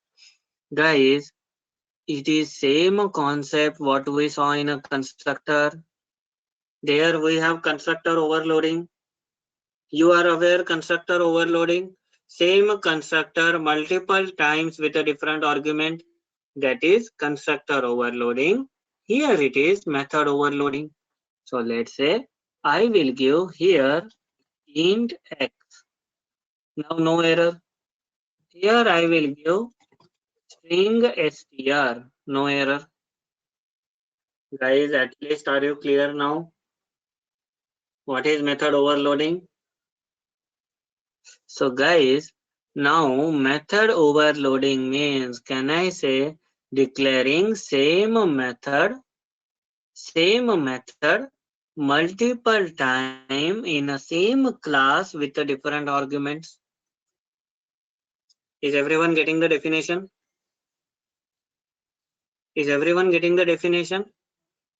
Guys, it is same concept what we saw in a constructor. There we have constructor overloading. You are aware constructor overloading? Same constructor multiple times with a different argument. That is constructor overloading. Here it is method overloading. So let's say I will give here int x. Now no error. Here I will give string str. No error. Guys, at least are you clear now? What is method overloading? So guys, now method overloading means, can I say, declaring same method multiple time in a same class with the different arguments. Is everyone getting the definition? Is everyone getting the definition?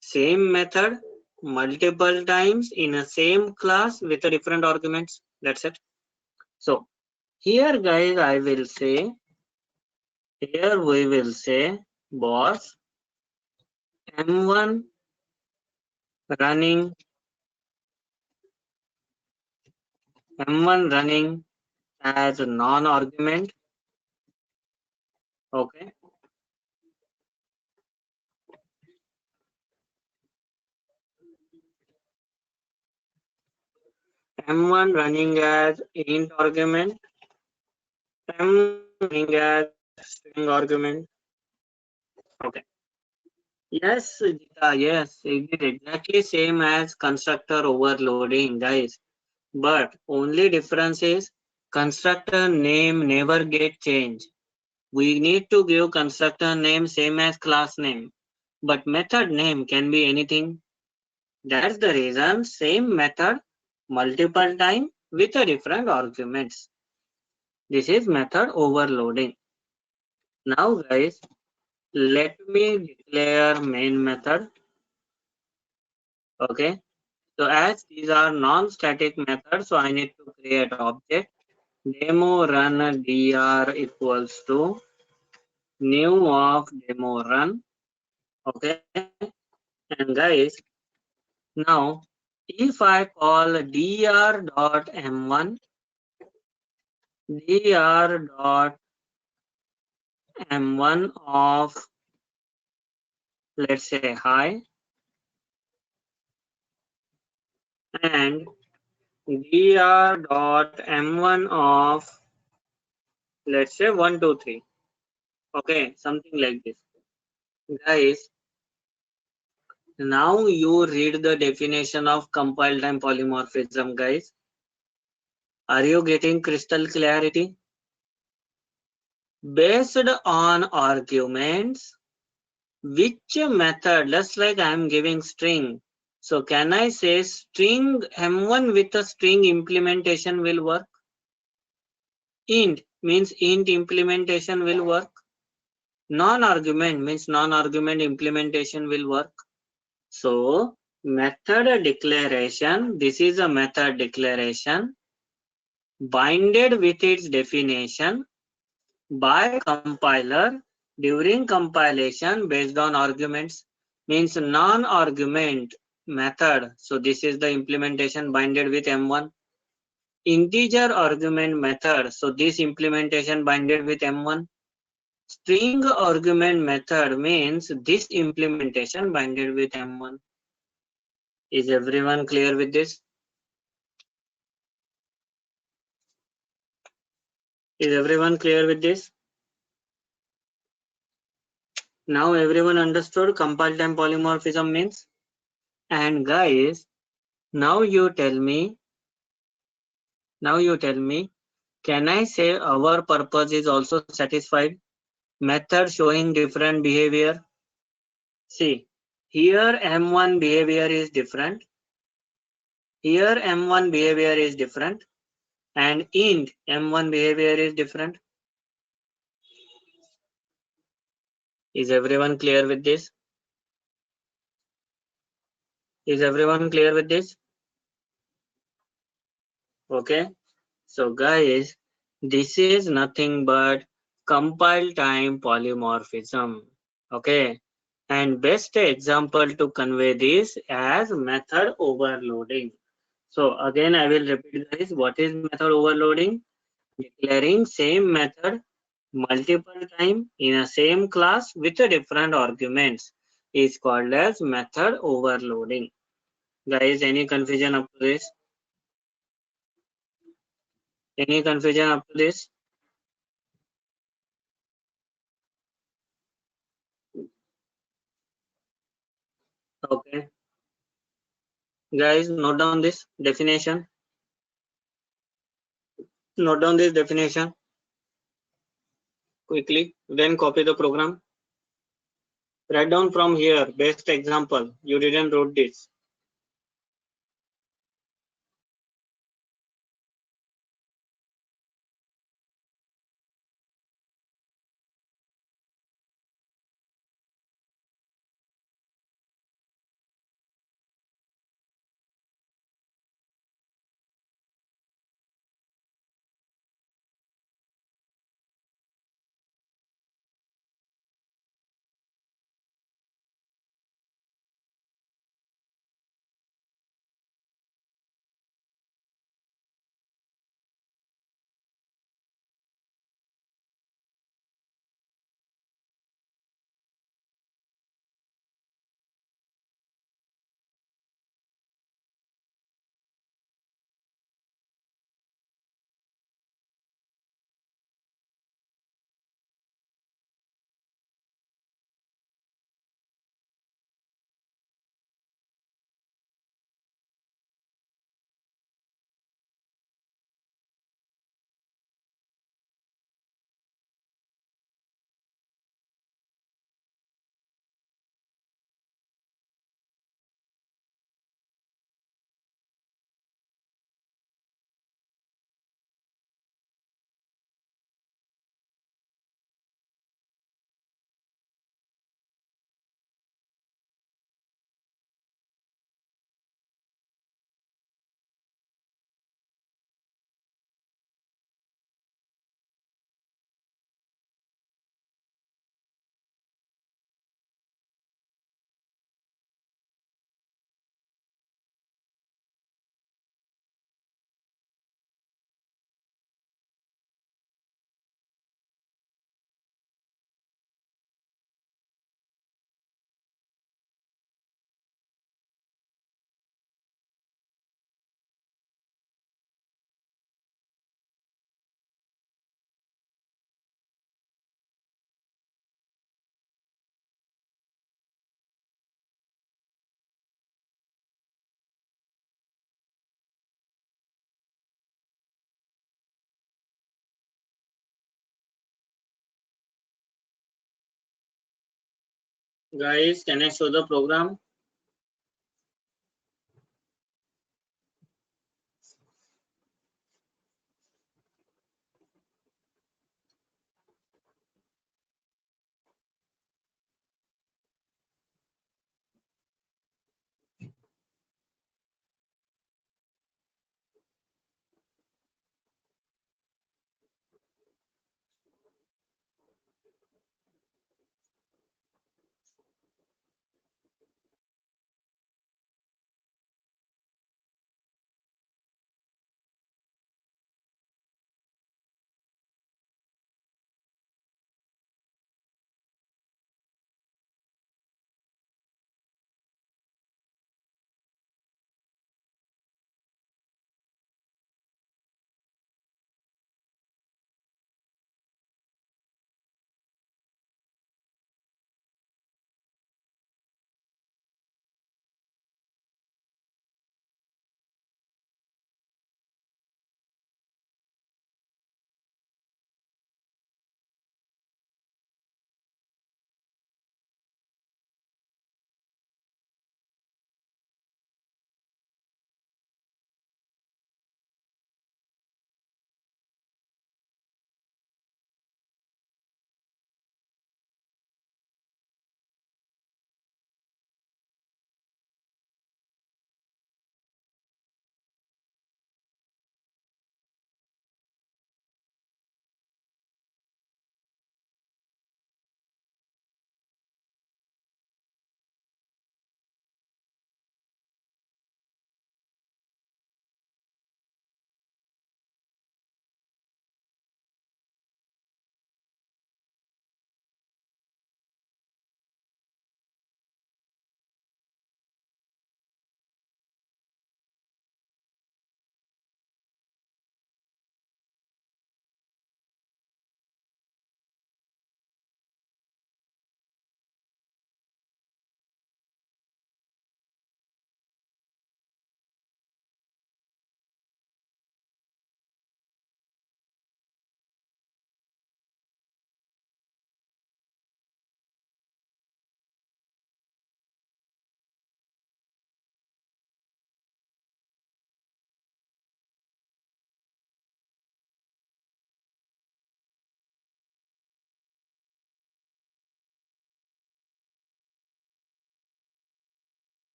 Same method, multiple times in a same class with the different arguments. That's it. So here guys, here we will say boss M1 running as a non-argument. Okay. M1 running as int argument, M running as string argument. Okay. Yes, Gita, yes, it is exactly same as constructor overloading, guys. But only difference is constructor name never get changed. We need to give constructor name same as class name, but method name can be anything. That's the reason same method multiple time with a different arguments. This is method overloading. Now guys, let me declare main method. Okay. So as these are non-static methods, so I need to create object demo run dr equals to new of demo run. Okay. And guys, now if I call dr dot m1 of, let's say, hi, and dr dot m1 of, let's say, 1 2 3. Okay, something like this. Guys, now you read the definition of compile time polymorphism, guys. Are you getting crystal clarity? Based on arguments, which method, just like I am giving string. So can I say string M1 with a string implementation will work? Int means int implementation will work. Non-argument means non-argument implementation will work. So method declaration, this is a method declaration binded with its definition by compiler during compilation based on arguments, means non-argument method. So this is the implementation binded with M1. Integer argument method. So this implementation binded with M1. String argument method means this implementation binded with M1. Is everyone clear with this? Is everyone clear with this? Now everyone understood compile time polymorphism means? And guys, now you tell me, can I say our purpose is also satisfied? Method showing different behavior. See, here M1 behavior is different. Here M1 behavior is different. And int M1 behavior is different. Is everyone clear with this? Is everyone clear with this? Okay. So guys, this is nothing but compile time polymorphism. Okay. And best example to convey this as method overloading. So again, I will repeat guys, what is method overloading? Declaring same method multiple time in a same class with a different arguments is called as method overloading. Guys, any confusion up to this? Any confusion up to this? Okay. Guys, note down this definition. Note down this definition quickly, then copy the program. Write down from here, best example. You didn't wrote this. Guys, can I show the program?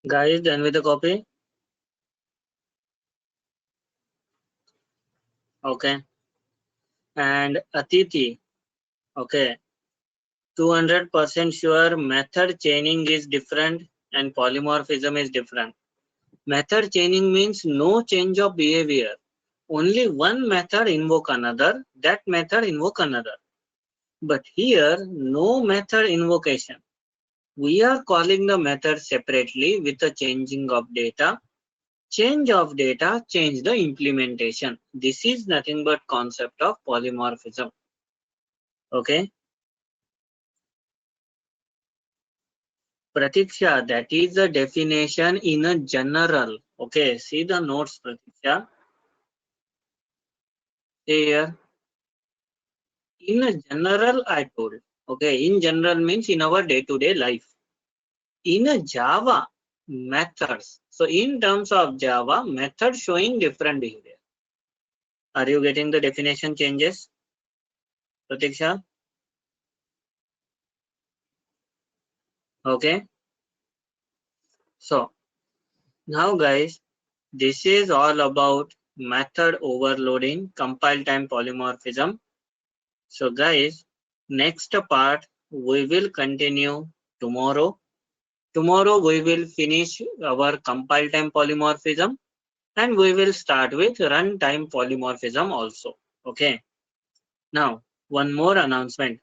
Guys, done with the copy? Okay. And Atiti, okay. 200% sure method chaining is different and polymorphism is different. Method chaining means no change of behavior. Only one method invoke another, that method invoke another. But here, no method invocation. We are calling the method separately with the changing of data. Change of data, change the implementation. This is nothing but concept of polymorphism. Okay. Pratiksha, that is the definition in a general. Okay, see the notes, Pratiksha. Here, in a general, I told. Okay, in general means in our day-to-day life. In a Java, methods. So in terms of Java, method showing different behavior. Are you getting the definition changes, Pratiksha? Okay. So now guys, this is all about method overloading, compile time polymorphism. So guys, next part we will continue tomorrow. Tomorrow we will finish our compile time polymorphism and we will start with runtime polymorphism also. Okay. Now, one more announcement.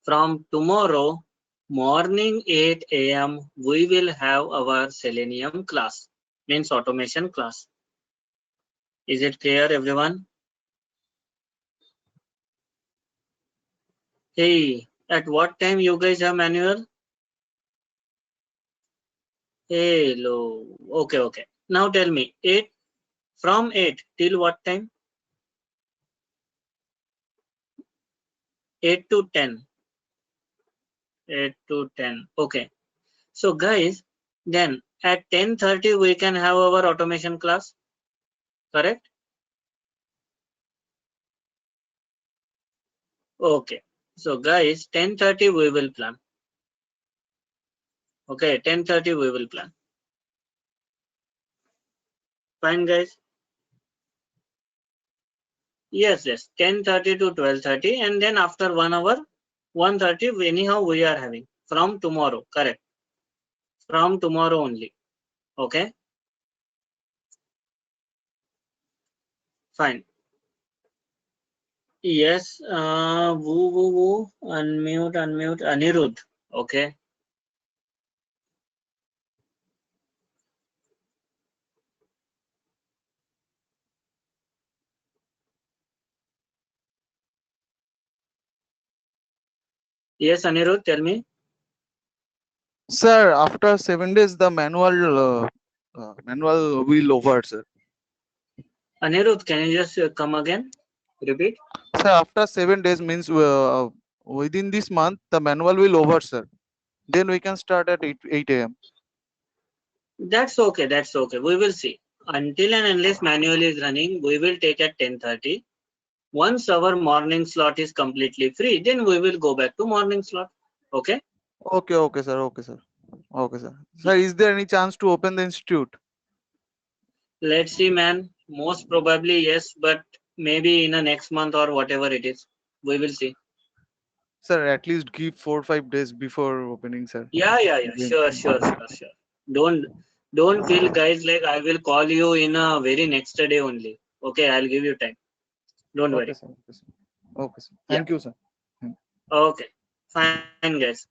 From tomorrow morning 8 a.m. we will have our Selenium class, means automation class. Is it clear, everyone? Hey, at what time you guys have manual? Hello. Okay, okay. Now tell me, 8 from 8 till what time? 8 to 10. 8 to 10. Okay. So guys, then at 10:30 we can have our automation class, correct? Okay. So guys, 10:30 we will plan. Okay, 10:30 we will plan. Fine, guys. Yes, yes. 10:30 to 12:30, and then after 1 hour, 1:30. Anyhow, we are having from tomorrow. Correct. From tomorrow only. Okay. Fine. Yes. Woo woo woo. Unmute. Unmute. Anirudh. Okay. Yes, Anirudh. Tell me. Sir, after 7 days, the manual will over, sir. Anirudh, can you just come again? Repeat. Sir, after 7 days means within this month, the manual will over, sir. Then we can start at 8 a.m. That's okay. That's okay. We will see. Until and unless manual is running, we will take at 10:30. Once our morning slot is completely free, then we will go back to morning slot. Okay. Okay, okay, sir. Okay, sir. Okay, sir. Sir, is there any chance to open the institute? Let's see, man. Most probably yes, but maybe in the next month or whatever it is. We will see. Sir, at least give 4 or 5 days before opening, sir. Yeah. Sure. Don't feel guys like I will call you in a very next day only. Okay, I'll give you time. Don't Okay, worry. sir. Okay, sir. Okay, sir. Yeah. Thank you, sir. Okay. Fine, guys.